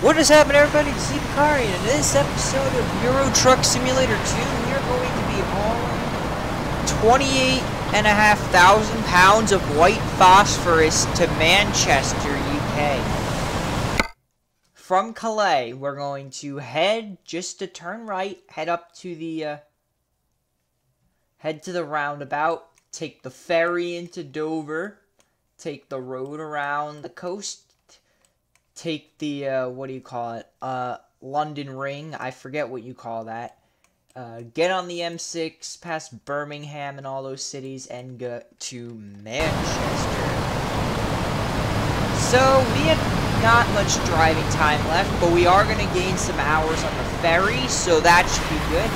What is happening, everybody? It's Car, and in this episode of Euro Truck Simulator 2, we are going to be hauling 28,500 pounds of white phosphorus to Manchester, UK. From Calais, we're going to head just to turn right, head to the roundabout, take the ferry into Dover, take the road around the coast, take the, what do you call it, London Ring, I forget what you call that, get on the M6, past Birmingham and all those cities, and go to Manchester. So, we have not much driving time left, but we are going to gain some hours on the ferry, so that should be good.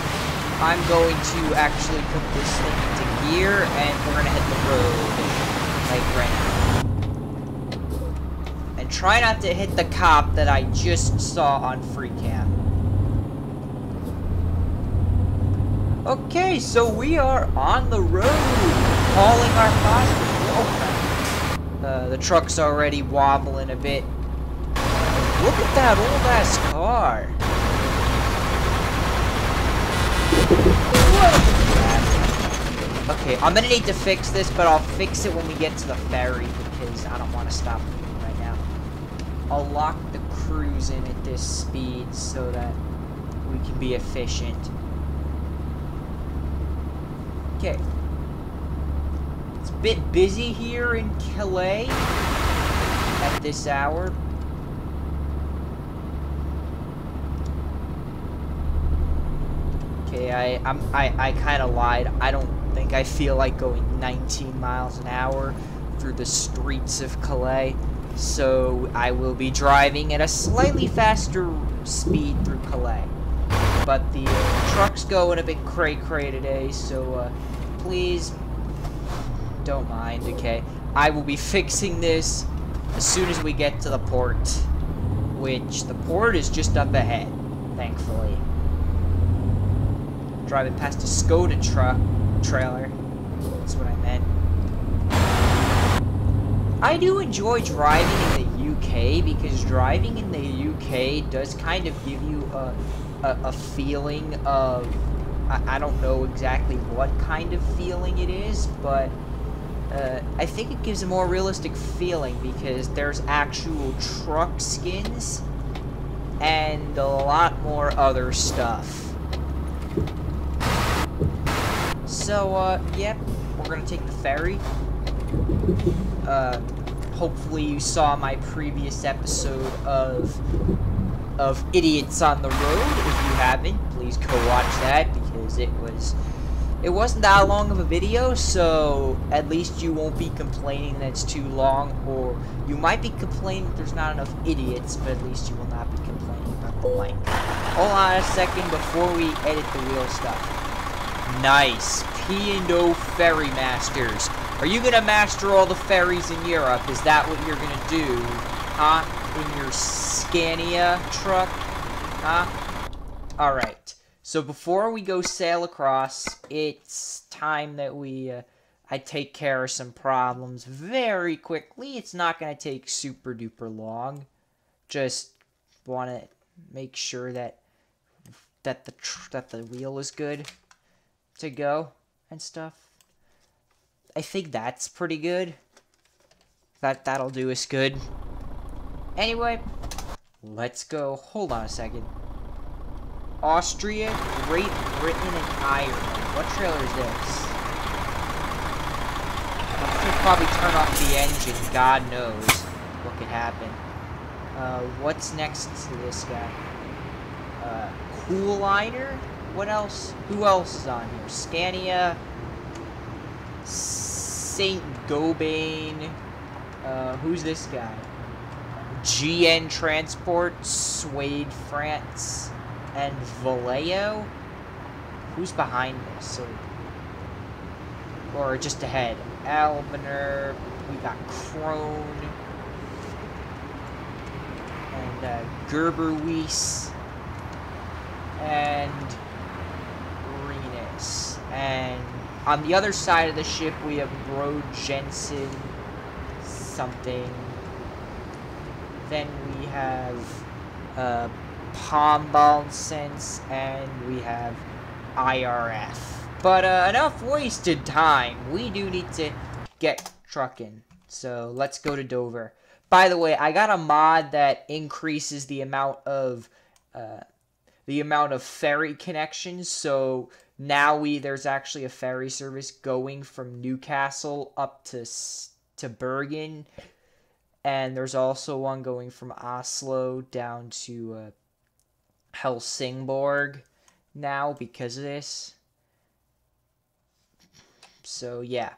I'm going to actually put this thing into gear, and we're going to hit the road, like right now. Try not to hit the cop that I just saw on free cam. Okay, so we are on the road, hauling our phosphorus. The truck's already wobbling a bit. Look at that old-ass car. Okay, I'm gonna need to fix this, but I'll fix it when we get to the ferry, because I don't want to stop right now. I'll lock the cruise in at this speed so that we can be efficient. Okay. It's a bit busy here in Calais at this hour. Okay, I kind of lied. I don't think I feel like going 19 miles an hour through the streets of Calais. So I will be driving at a slightly faster speed through Calais. But the truck's going a bit cray-cray today, so please don't mind, okay? I will be fixing this as soon as we get to the port, which the port is just up ahead, thankfully. Driving past a Skoda trailer. That's what I meant. I do enjoy driving in the UK because driving in the UK does kind of give you a feeling of, I don't know exactly what kind of feeling it is, but I think it gives a more realistic feeling because there's actual truck skins and a lot more other stuff. So, yep, we're gonna take the ferry. Hopefully you saw my previous episode of Idiots on the Road. If you haven't, please go watch that because it wasn't that long of a video, so at least you won't be complaining that it's too long, or you might be complaining that there's not enough idiots, but at least you will not be complaining about the length. Hold on a second before we edit the wheel stuff. Nice. P&O Ferry Masters. Are you gonna master all the ferries in Europe? Is that what you're gonna do? Huh? In your Scania truck? Huh? Alright. So before we go sail across, it's time that I take care of some problems very quickly. It's not gonna take super duper long. Just wanna make sure that the wheel is good to go and stuff. I think that's pretty good. That'll do us good. Anyway, let's go. Hold on a second. Austria, Great Britain, and Ireland. What trailer is this? I should probably turn off the engine. God knows what could happen. What's next to this guy? Cooliner? What else? Who else is on here? Scania, Saint Gobain. Who's this guy? GN Transport, Suede France, and Vallejo. Who's behind this? Or just ahead? Albaner. We got Krone and Gerberwies and Renus. And on the other side of the ship, we have Bro Jensen something. Then we have palm ball sense, and we have IRF. But enough wasted time. We do need to get trucking. So let's go to Dover. By the way, I got a mod that increases the amount of ferry connections. So now there's actually a ferry service going from Newcastle up to Bergen, and there's also one going from Oslo down to Helsingborg now because of this. So yeah,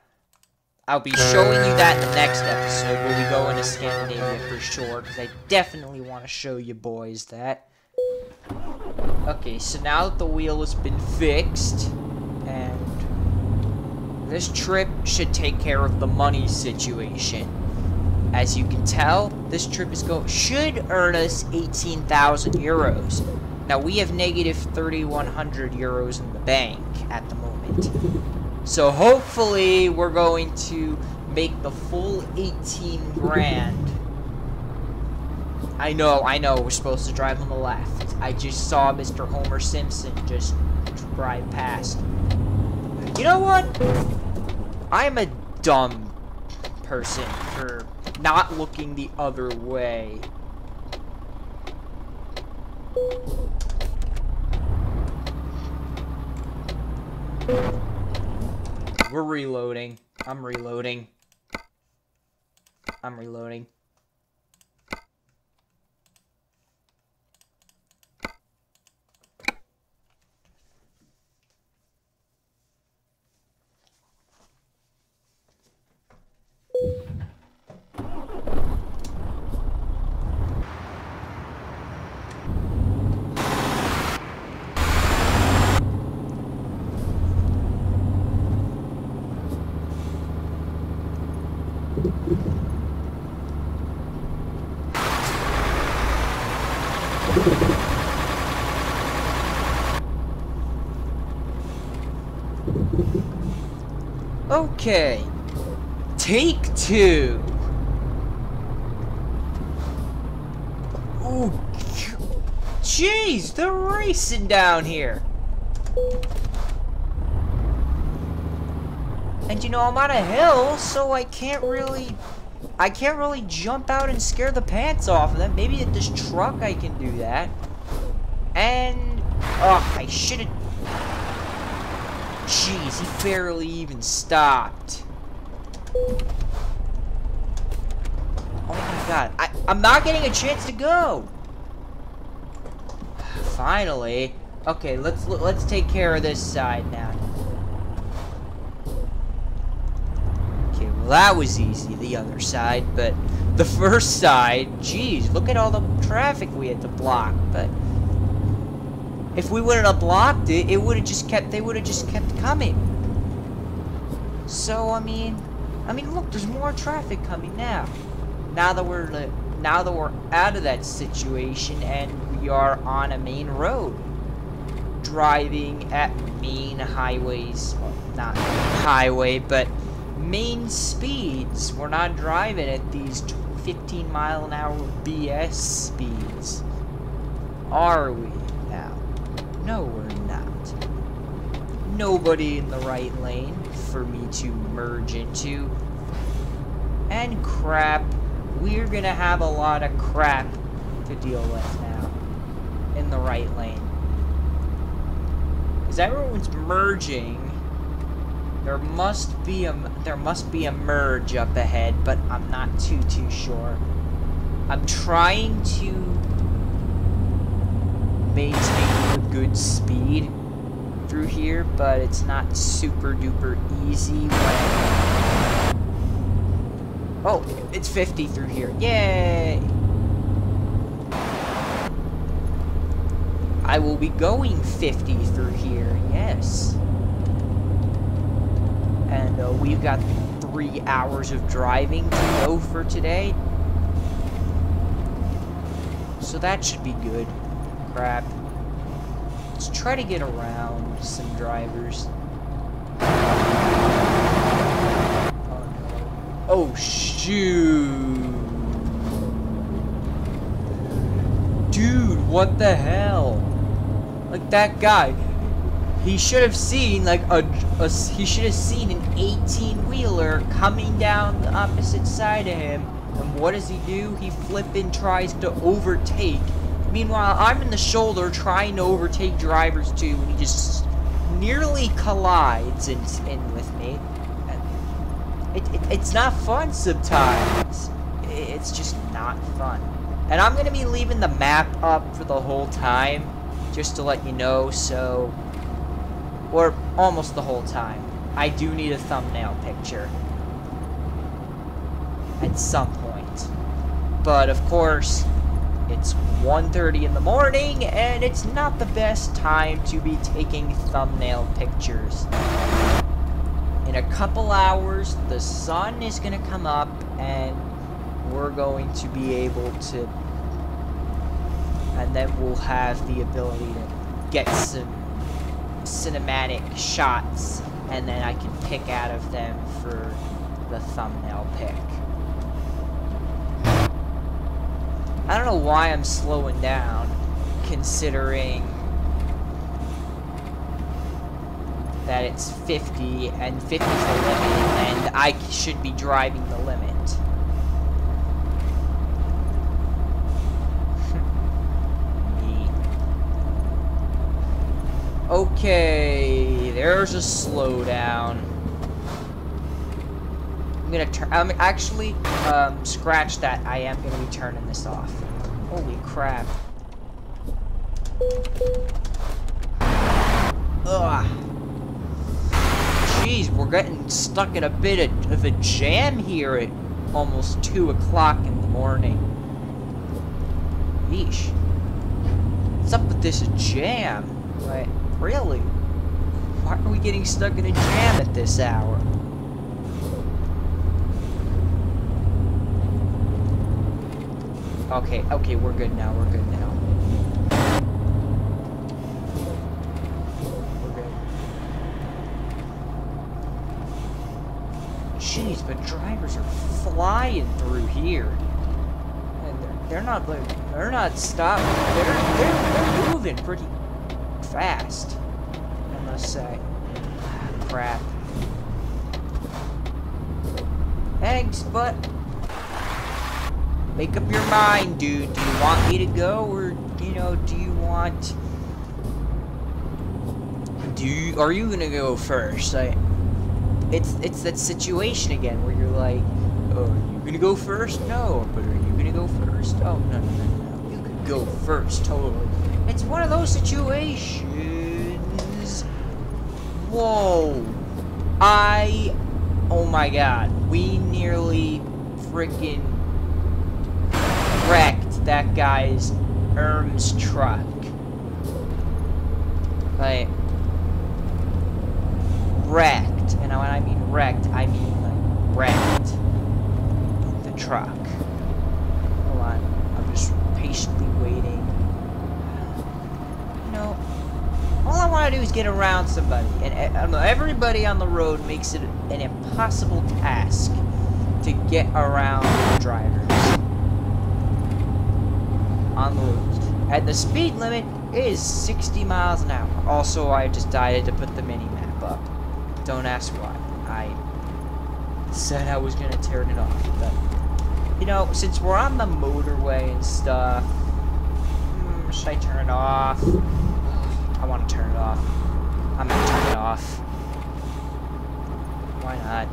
I'll be showing you that in the next episode where we go into Scandinavia for sure, because I definitely want to show you boys that. Okay, so now that the wheel has been fixed, and this trip should take care of the money situation. As you can tell, this trip should earn us 18,000 euros. Now we have negative 3,100 euros in the bank at the moment. So hopefully we're going to make the full 18 grand. I know, we're supposed to drive on the left. I just saw Mr. Homer Simpson just drive past. You know what? I'm a dumb person for not looking the other way. We're reloading. I'm reloading. Okay, take two. Ooh, jeez, they're racing down here. And you know, I'm on a hill, so I can't really jump out and scare the pants off of them. Maybe at this truck I can do that. And, I should've... Jeez, he barely even stopped. Oh my god, I'm not getting a chance to go. Finally. Okay, let's take care of this side now. Okay, well that was easy, the other side, but the first side, jeez, look at all the traffic we had to block. But if we wouldn't have blocked it, they would have just kept coming. So I mean, look, there's more traffic coming now. Now that we're out of that situation and we are on a main road, driving at main highways, well, not highway, but main speeds. We're not driving at these 15-mile-an-hour BS speeds, are we now? No, we're not. Nobody in the right lane for me to merge into. And crap, we're gonna have a lot of crap to deal with now in the right lane. Because everyone's merging. There must be a merge up ahead, but I'm not too sure. I'm trying to maintain a good speed through here, but it's not super duper easy when... Oh, it's 50 through here. Yay! I will be going 50 through here, yes. And we've got 3 hours of driving to go for today. So that should be good. Crap. Let's try to get around some drivers. Oh, no. Oh, shoot. dude, what the hell? Like, that guy, he should have seen, like, he should have seen an 18-wheeler coming down the opposite side of him. And what does he do? He flippin' tries to overtake. Meanwhile, I'm in the shoulder trying to overtake drivers too, and he just nearly collides in with me. It's not fun sometimes. It's just not fun. And I'm gonna be leaving the map up for the whole time, just to let you know, so... Or almost the whole time. I do need a thumbnail picture. At some point. But, of course, it's 1:30 in the morning, and it's not the best time to be taking thumbnail pictures. In a couple hours, the sun is gonna come up, and we're going to be able to... And then we'll have the ability to get some cinematic shots, and then I can pick out of them for the thumbnail pick. I don't know why I'm slowing down, considering that it's 50, and 50 is the limit, and I should be driving the limit. Me. Okay, there's a slowdown. I'm gonna turn. Actually, scratch that. I am gonna be turning this off. Holy crap! Ugh. Jeez, we're getting stuck in a bit of a jam here at almost 2 o'clock in the morning. Yeesh. What's up with this jam? Like, really? Why are we getting stuck in a jam at this hour? Okay, we're good now, we're good now. We're good. Jeez, but drivers are flying through here. And they're not stopping. They're moving pretty fast, I must say. Ah, crap. Thanks, but... Make up your mind, dude. Do you want me to go, or, you know, do you want... Are you gonna go first? Like, it's that situation again where you're like, oh, are you gonna go first? No, but are you gonna go first? Oh, no. You could go first, totally. It's one of those situations. Whoa. Oh my god. We nearly freaking wrecked that guy's truck. Like, wrecked. And when I mean wrecked, I mean like wrecked the truck. Hold on. I'm just patiently waiting. You know, all I want to do is get around somebody. And I don't know, everybody on the road makes it an impossible task to get around drivers on the roads. And the speed limit is 60 miles an hour. Also, I just decided to put the mini-map up. Don't ask why. I said I was gonna turn it off, but you know, since we're on the motorway and stuff, should I turn it off? I want to turn it off. I'm gonna turn it off. Why not?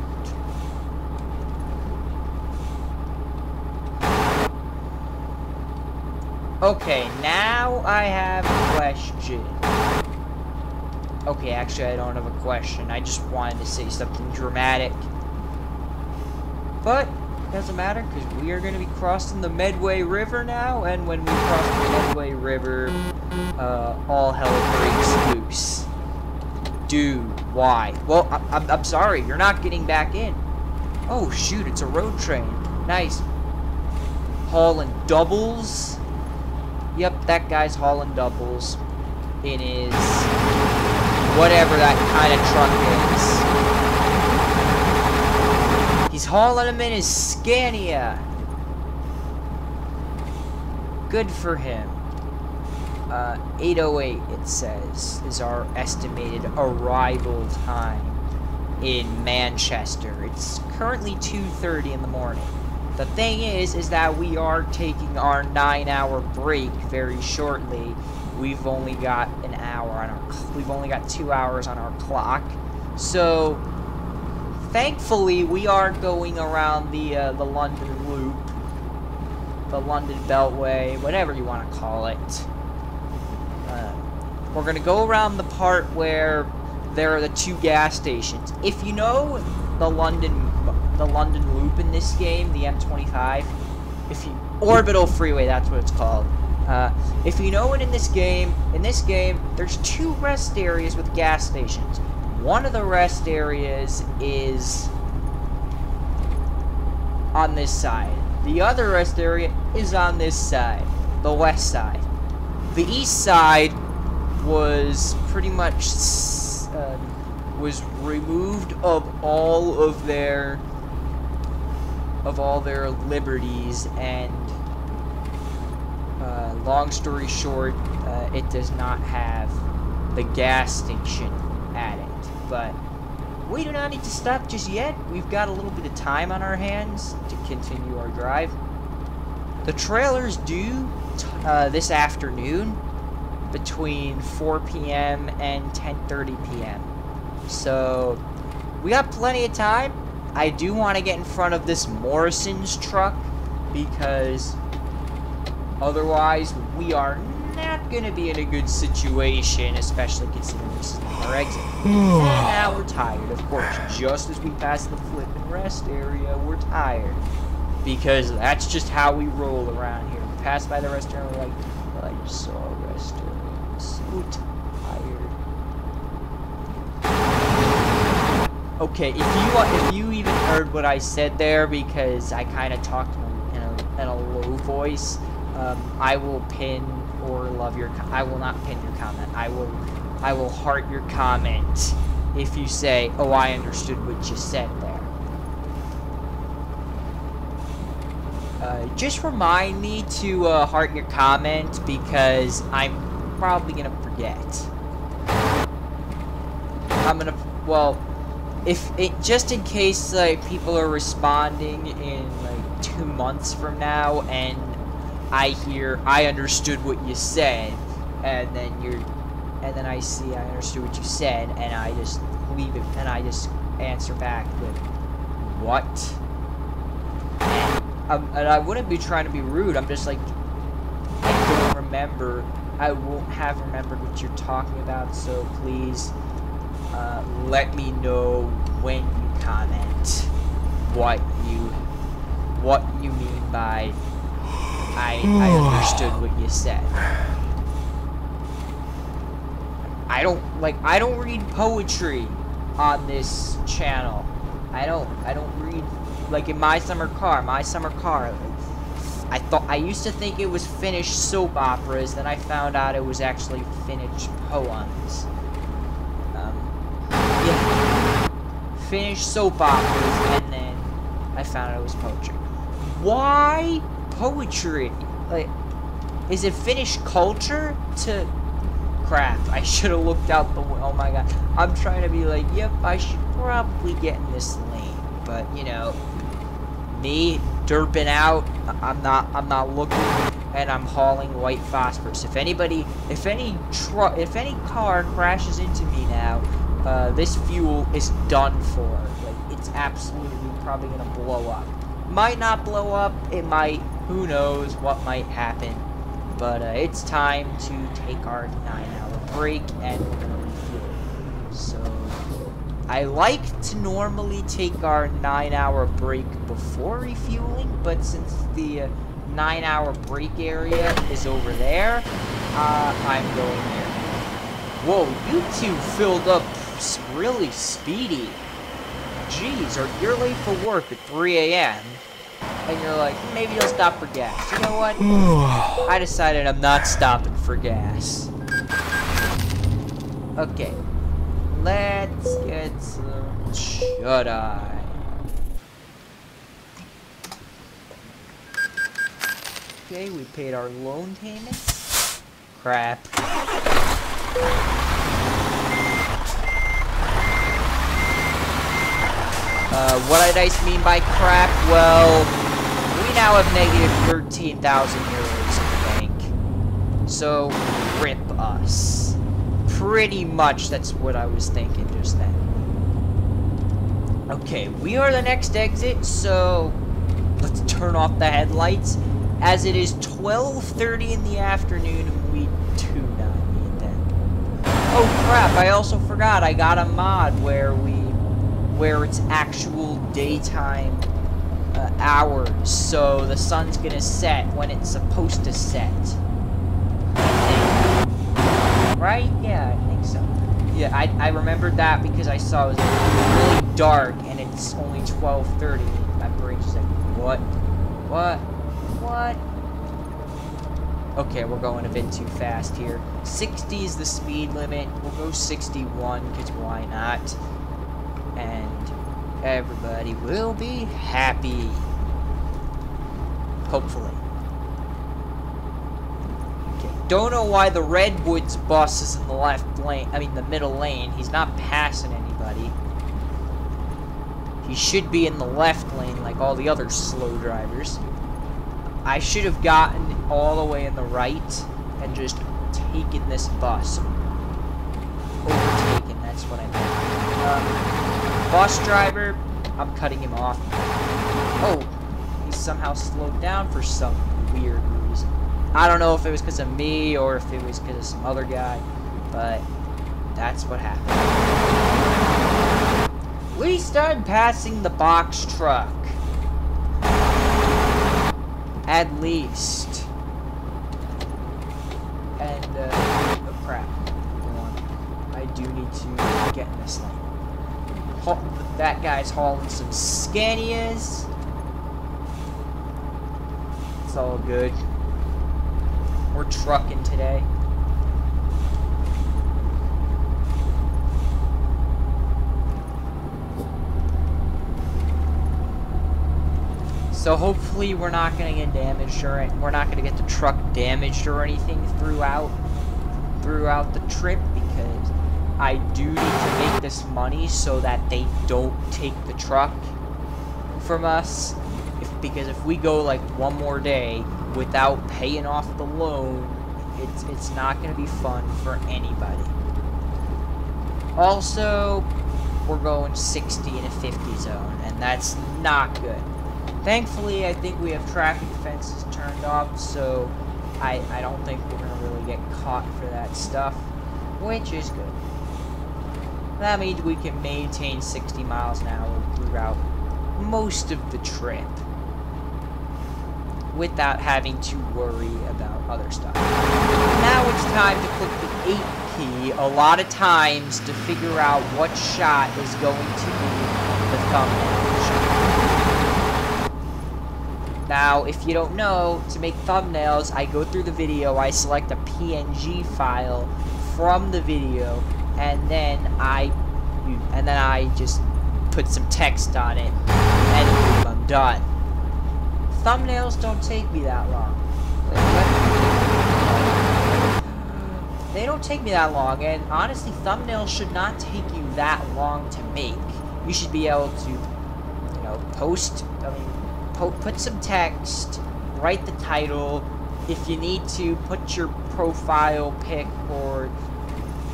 Okay, now I have a question. Okay, actually, I don't have a question. I just wanted to say something dramatic. But, it doesn't matter, because we are going to be crossing the Medway River now, and when we cross the Medway River, all hell breaks loose. Dude, why? Well, I'm sorry, you're not getting back in. Oh, shoot, it's a road train. Nice. Hauling doubles. Yep, that guy's hauling doubles in his whatever that kind of truck is. He's hauling them in his Scania. Good for him. 8:08 it says is our estimated arrival time in Manchester. It's currently 2:30 in the morning. The thing is that we are taking our 9-hour break very shortly. We've only got an hour on our. We've only got 2 hours on our clock. So, thankfully, we are going around the London Loop, the London Beltway, whatever you want to call it. We're gonna go around the part where there are the 2 gas stations. If you know the London Loop in this game, the M25, Orbital Freeway, that's what it's called. If you know it in this game, there's 2 rest areas with gas stations. One of the rest areas is on this side. The other rest area is on this side, the west side. The east side was pretty much was removed of all their liberties, and long story short, it does not have the gas station at it. But we do not need to stop just yet. We've got a little bit of time on our hands to continue our drive. The trailer's due this afternoon between 4 p.m. and 10:30 p.m. So we got plenty of time. I do want to get in front of this Morrison's truck because otherwise we are not going to be in a good situation, especially considering this is our exit. And now we're tired, of course. Just as we pass the flip and rest area, we're tired. Because that's just how we roll around here. We pass by the rest area, we're like, well, I just saw a rest area. I'm so tired. Okay, if you even heard what I said there, because I kind of talked in a low voice, I will pin or love your. I will not pin your comment. I will heart your comment if you say, "Oh, I understood what you said there." Just remind me to heart your comment because I'm probably gonna forget. Just in case like people are responding in like 2 months from now and I understood what you said, and then I see I understood what you said, and I just leave it, and I just answer back with, what? And I wouldn't be trying to be rude, I'm just like, I don't remember, I won't have remembered what you're talking about, so please, let me know when you comment what you mean by I understood what you said. I don't read poetry on this channel. I don't read, like in My Summer Car. I used to think it was Finnish soap operas, then I found out it was actually Finnish poems. Yeah. Finnish soap operas, and then I found out it was poetry. Why poetry? Like, is it Finnish culture to crap? I should have looked out the window. Oh my god. I'm trying to be like, yep, I should probably get in this lane. But, you know, me derping out, I'm not looking, and I'm hauling white phosphorus. If any car crashes into me now, this fuel is done for. Like, it's absolutely probably gonna blow up. Might not blow up, it might, who knows what might happen. But it's time to take our 9-hour break, and we're gonna refuel. So I like to normally take our 9-hour break before refueling, but since the 9-hour break area is over there, I'm going there. Whoa, you two filled up really speedy. Jeez, you're late for work at 3 a.m. and you're like, maybe you'll stop for gas. You know what? I decided I'm not stopping for gas. Okay. Let's get some shut-eye. Okay, we paid our loan payments. Crap. What did I mean by crap? Well, we now have negative 13,000 euros in the bank. So, rip us. Pretty much that's what I was thinking just then. Okay, we are the next exit, so let's turn off the headlights. As it is 12:30 in the afternoon, and we do not need them. Oh crap, I also forgot I got a mod where it's actual daytime hours, so the sun's gonna set when it's supposed to set. I think. Right? Yeah, I think so. Yeah, I remembered that because I saw it was like really dark and it's only 12:30. My brain's just like, what? What? What? Okay, we're going a bit too fast here. 60 is the speed limit. We'll go 61 because why not? And everybody will be happy. Hopefully. Okay. Don't know why the Redwoods bus is in the left lane. I mean the middle lane. He's not passing anybody. He should be in the left lane like all the other slow drivers. I should have gotten all the way in the right and just taken this bus. Overtaken, that's what I meant. Bus driver, I'm cutting him off. Oh, he somehow slowed down for some weird reason. I don't know if it was because of me or if it was because of some other guy, but that's what happened. We started passing the box truck. At least. And, oh crap. Hold on. I do need to get in this lane. That guy's hauling some Scanias. It's all good. We're trucking today. So hopefully we're not going to get damaged or we're not going to get the truck damaged or anything throughout the trip, because I do need to make this money so that they don't take the truck from us. Because if we go like one more day without paying off the loan, it's not going to be fun for anybody. Also, we're going 60 in a 50 zone, and that's not good. Thankfully, I think we have traffic fences turned off, so I don't think we're going to really get caught for that stuff, which is good. That means we can maintain 60 miles an hour throughout most of the trip without having to worry about other stuff. Now it's time to click the 8 key a lot of times to figure out what shot is going to be the thumbnail shot. Now, if you don't know, to make thumbnails, I go through the video, I select a PNG file from the video, and then I just put some text on it, and I'm done. Thumbnails don't take me that long. They don't take me that long, and honestly, thumbnails should not take you that long to make. You should be able to, you know, put some text, write the title, if you need to, put your profile pic, or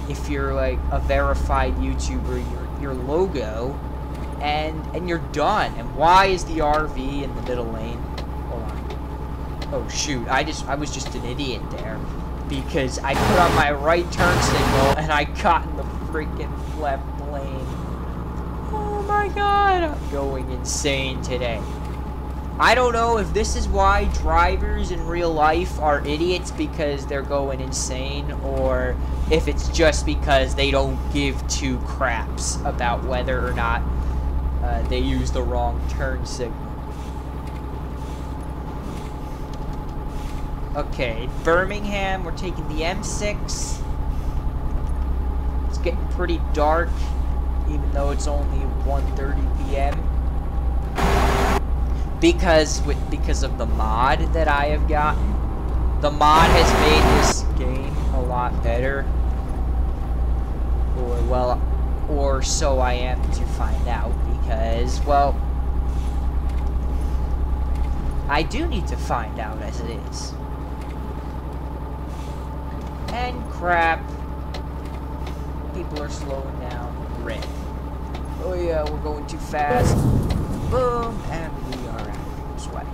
if you're like a verified YouTuber, your logo, and you're done. And why is the RV in the middle lane? Hold on. Oh shoot, I was just an idiot there, because I put on my right turn signal and I got in the freaking left lane. Oh my god, I'm going insane today. I don't know if this is why drivers in real life are idiots because they're going insane, or if it's just because they don't give two craps about whether or not they use the wrong turn signal. Okay, Birmingham, we're taking the M6. It's getting pretty dark, even though it's only 1:30 p.m. Because of the mod that I have gotten. The mod has made this game better. Or, well, or so I am to find out, because, well, I do need to find out as it is. And crap. People are slowing down. Rip. Oh yeah, we're going too fast. Boom, and we are out of this way.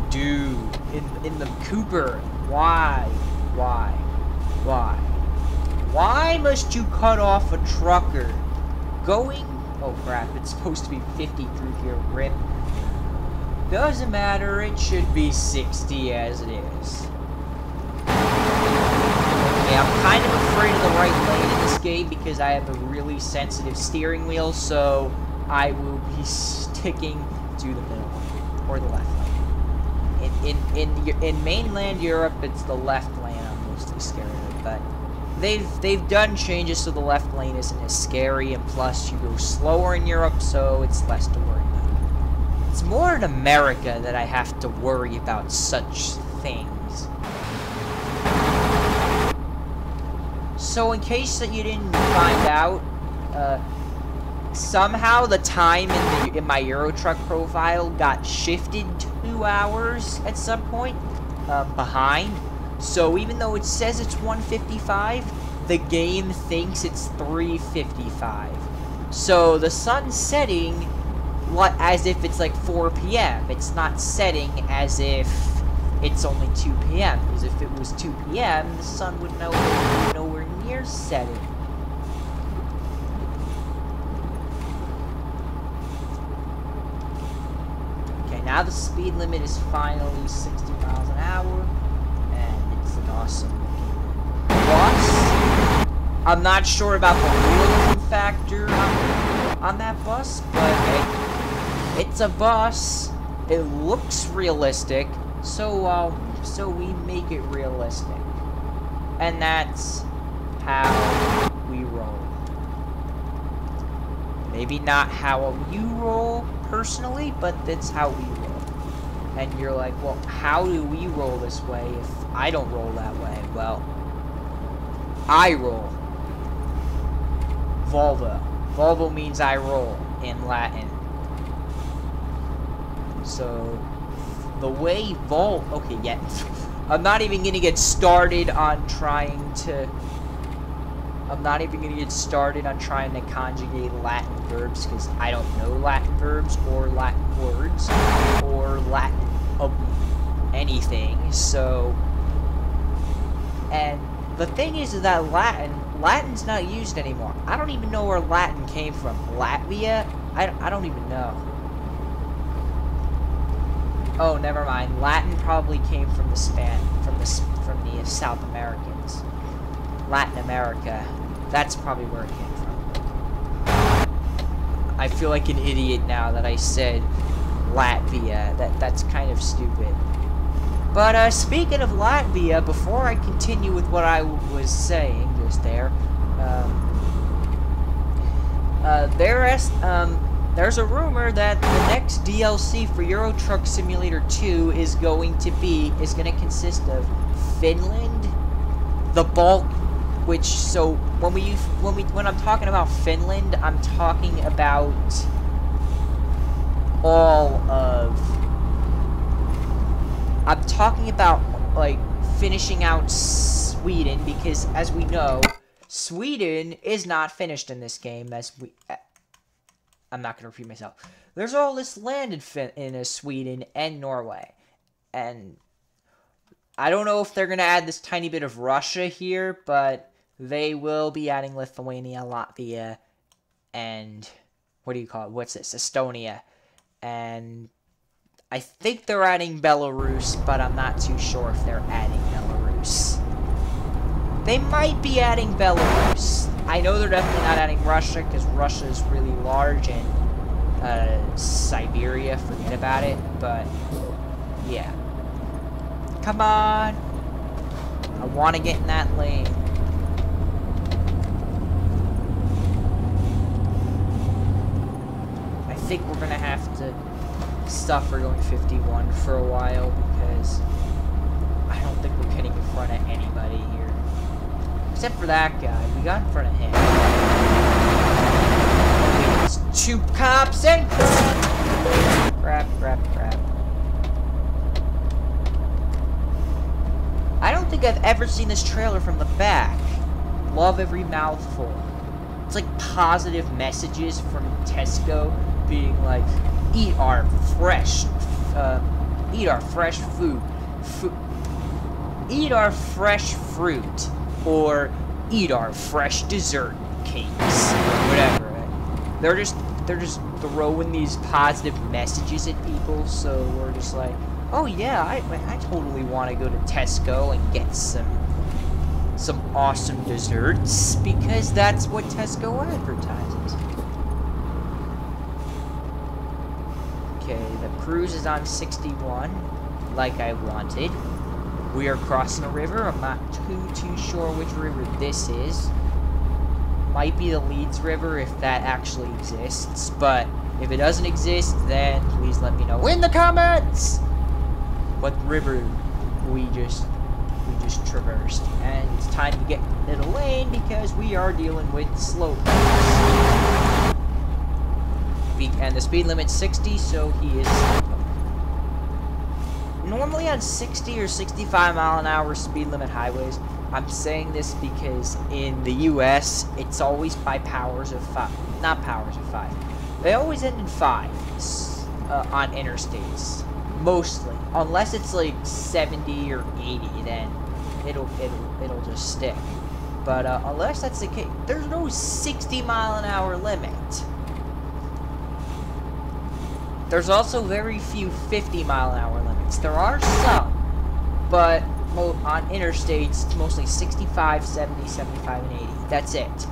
Dude, in the Cooper, why? Why must you cut off a trucker? Going, oh crap, it's supposed to be 50 through here, rip. Doesn't matter, it should be 60 as it is. Okay, I'm kind of afraid of the right lane in this game because I have a really sensitive steering wheel, so I will be sticking to the middle lane, or the left lane. In mainland Europe, it's the left lane I'm mostly scared of, but they've done changes so the left lane isn't as scary, and plus you go slower in Europe, so it's less to worry about. It's more in America that I have to worry about such things. So in case that you didn't find out, somehow the time in my Euro Truck profile got shifted 2 hours at some point behind. So even though it says it's 1:55, the game thinks it's 3:55. So the sun's setting as if it's like 4 p.m. It's not setting as if it's only 2 p.m. Because if it was 2 p.m., the sun would be nowhere near setting. Okay, now the speed limit is finally 60 miles an hour. An awesome looking bus. I'm not sure about the realism factor on that bus, but it's a bus. It looks realistic, so we make it realistic, and that's how we roll. Maybe not how you roll personally, but that's how we roll. And you're like, well, how do we roll this way if I don't roll that way? Well, I roll. Volvo. Volvo means I roll in Latin. So, the way okay, yeah. I'm not even gonna get started on trying to conjugate Latin verbs, because I don't know Latin verbs, or Latin words, or Latin anything, so... And the thing is that Latin's not used anymore. I don't even know where Latin came from. Latvia? I don't even know. Oh, never mind. Latin probably came from the South Americans. Latin America. That's probably where it came from. I feel like an idiot now that I said Latvia. That's kind of stupid. But speaking of Latvia, before I continue with what I was saying just there, there's a rumor that the next DLC for Euro Truck Simulator 2 is going to consist of Finland, the Baltic, which, so when I'm talking about Finland, I'm talking about like finishing out Sweden, because as we know, Sweden is not finished in this game. I'm not gonna repeat myself. There's all this land in Sweden and Norway, and I don't know if they're gonna add this tiny bit of Russia here, but they will be adding Lithuania, Latvia, and what's this? Estonia, and I think they're adding Belarus, but I'm not too sure if they're adding Belarus. They might be adding Belarus. I know they're definitely not adding Russia, because Russia is really large, and Siberia, forget about it, but yeah. Come on! I want to get in that lane. I think we're going to have to stop for going 51 for a while, because I don't think we're getting in front of anyone. Except for that guy. We got in front of him. It's 2 cops and crap. I don't think I've ever seen this trailer from the back. Love every mouthful. It's like positive messages from Tesco being like, eat our fresh food. Eat our fresh fruit. Or eat our fresh dessert cakes. Whatever. They're just throwing these positive messages at people, so we're just like, oh yeah, I totally want to go to Tesco and get some awesome desserts, because that's what Tesco advertises. Okay, the cruise is on 61, like I wanted. We are crossing a river. I'm not too sure which river this is. Might be the Leeds River if that actually exists, but if it doesn't exist, then please let me know in the comments what river we just traversed. And it's time to get in the middle lane because we are dealing with slopes. And the speed limit's 60, so he is normally on 60 or 65 mile an hour speed limit highways. I'm saying this because in the US, it's always by powers of 5. Not powers of 5. They always end in 5s on interstates. Mostly. Unless it's like 70 or 80, then it'll just stick. But unless that's the case, there's no 60 mile an hour limit. There's also very few 50 mile an hour limits. There are some, but on interstates, it's mostly 65, 70, 75, and 80. That's it.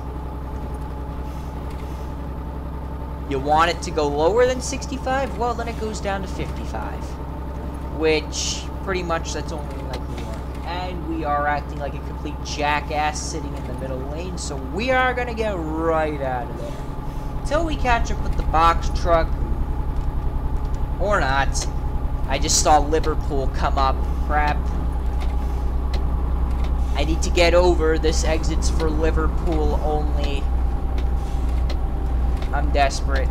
You want it to go lower than 65? Well, then it goes down to 55. Which, pretty much, that's only like New York. And we are acting like a complete jackass sitting in the middle lane, so we are going to get right out of there. Until we catch up with the box truck. Or not. I just saw Liverpool come up. Crap. I need to get over. This exit's for Liverpool only. I'm desperate.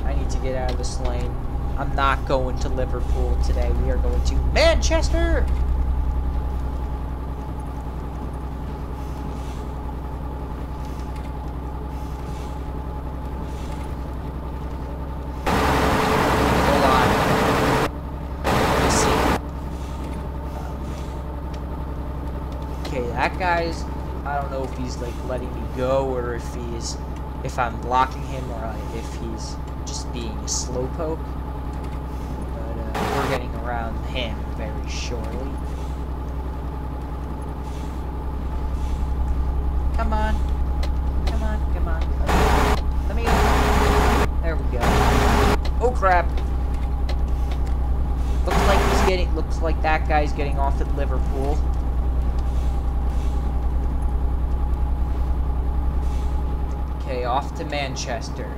I need to get out of this lane. I'm not going to Liverpool today. We are going to Manchester! Hold on. Let's see. Okay, that guy's... I don't know if he's, like, letting me go, or if I'm blocking him, or if he's just being a slowpoke. But, we're getting around him very shortly. Come on. Come on, come on. Let me go. There we go. Oh, crap. Looks like that guy's getting off at Liverpool. Okay, off to Manchester.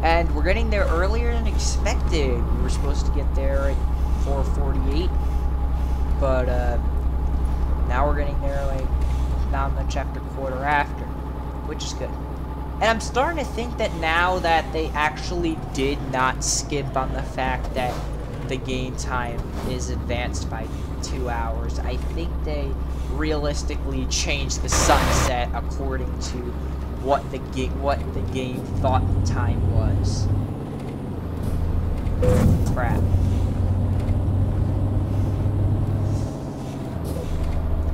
And we're getting there earlier than expected. We were supposed to get there at 4:48, but now we're getting there like not much after quarter after, which is good. And I'm starting to think that now that they actually did not skip on the fact that the game time is advanced by 2 hours, I think they realistically changed the sunset according to what the game thought the time was. Crap.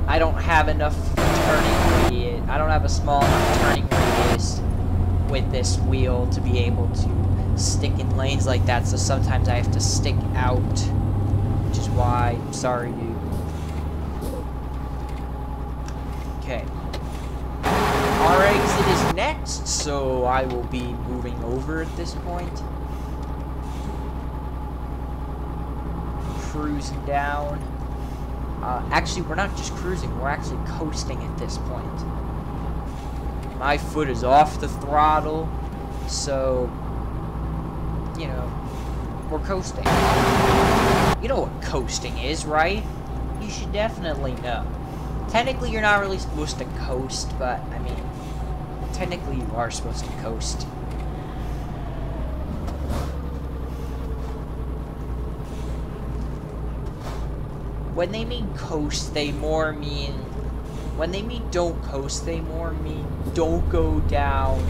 I don't have enough turning radius. I don't have a small enough turning radius with this wheel to be able to stick in lanes like that, so sometimes I have to stick out, which is why, sorry dude. Okay. Our exit is next, so I will be moving over at this point. Cruising down. Actually, we're not just cruising, we're actually coasting at this point. My foot is off the throttle, So, you know, we're coasting. You know what coasting is, right? You should definitely know. Technically, you're not really supposed to coast, but, I mean, technically you are supposed to coast. When they mean coast, they more mean... When they mean don't coast, they more mean don't go down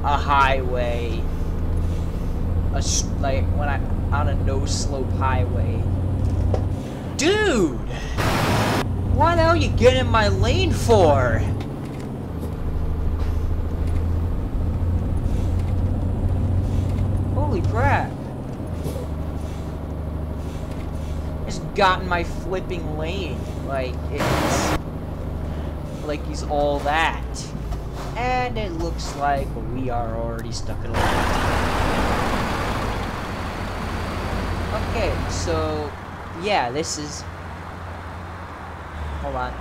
a highway. Like, when on a no-slope highway. Dude! What the hell you get in my lane for? Holy crap. Just got in my flipping lane. Like, it's... like he's all that. And it looks like we are already stuck in a lane. Okay, so... yeah, this is... hold on.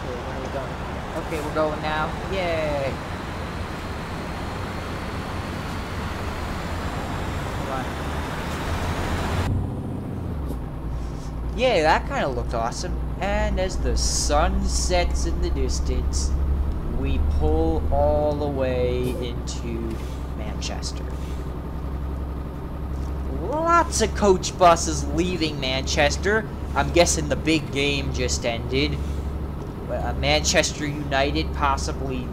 Okay, where are we going? Okay, we're going now. Yay! Yeah, that kind of looked awesome. And as the sun sets in the distance, we pull all the way into Manchester. Lots of coach buses leaving Manchester. I'm guessing the big game just ended. Manchester United possibly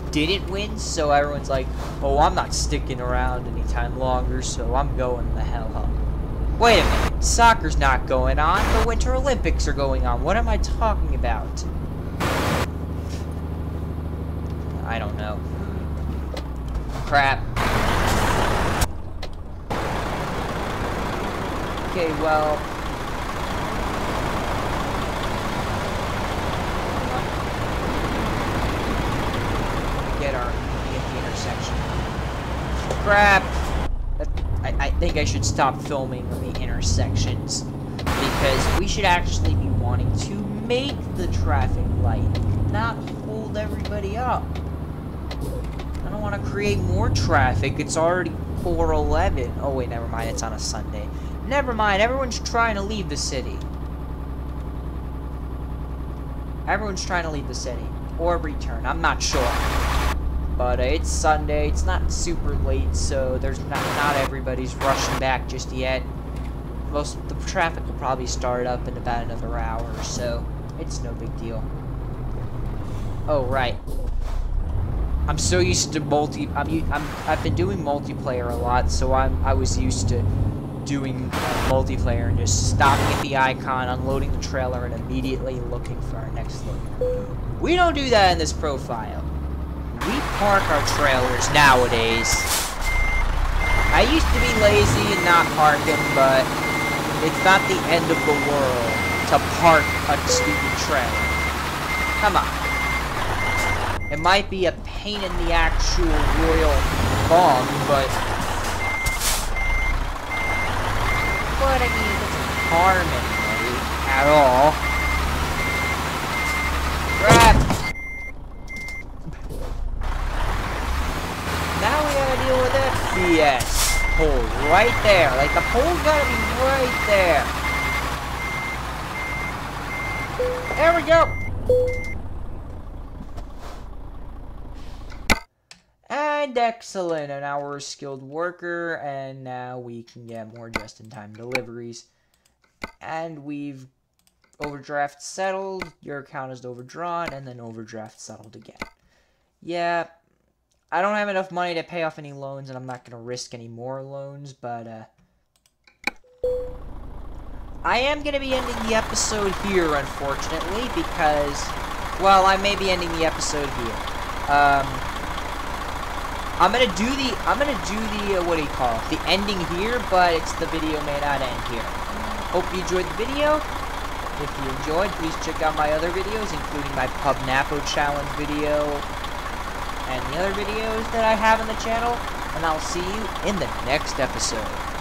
didn't win, so everyone's like, oh, I'm not sticking around anytime longer, so I'm going the hell home. Wait a minute, soccer's not going on, the Winter Olympics are going on. What am I talking about? I don't know. Crap. Okay, well... get the intersection. Crap! I think I should stop filming the intersections, because we should actually be wanting to make the traffic light, not hold everybody up. I don't want to create more traffic. It's already 4:11. Oh wait, never mind. It's on a Sunday. Never mind. Everyone's trying to leave the city. Everyone's trying to leave the city or return. I'm not sure. But it's Sunday, it's not super late, so there's not everybody's rushing back just yet. The traffic will probably start up in about another hour or so. It's no big deal. Oh, right. I'm so used to I've been doing multiplayer a lot, so I was used to doing multiplayer and just stopping at the icon, unloading the trailer, and immediately looking for our next load. We don't do that in this profile. We park our trailers nowadays. I used to be lazy and not parking, but it's not the end of the world to park a stupid trailer. Come on. It might be a pain in the actual royal bum, but I mean, it doesn't harm anybody at all. Crap! Now we gotta deal with that BS pole right there. Like, the pole's gotta be right there. There we go. And excellent. And now we're a skilled worker, and now we can get more just-in-time deliveries. And we've overdraft settled. Your account is overdrawn, and then overdraft settled again. Yeah. I don't have enough money to pay off any loans, and I'm not going to risk any more loans, but, I am going to be ending the episode here, unfortunately, because, well, I may be ending the episode here. I'm going to do the, what do you call it, the ending here, but the video may not end here. Hope you enjoyed the video. If you enjoyed, please check out my other videos, including my Pub Napo Challenge video, and the other videos that I have on the channel, and I'll see you in the next episode.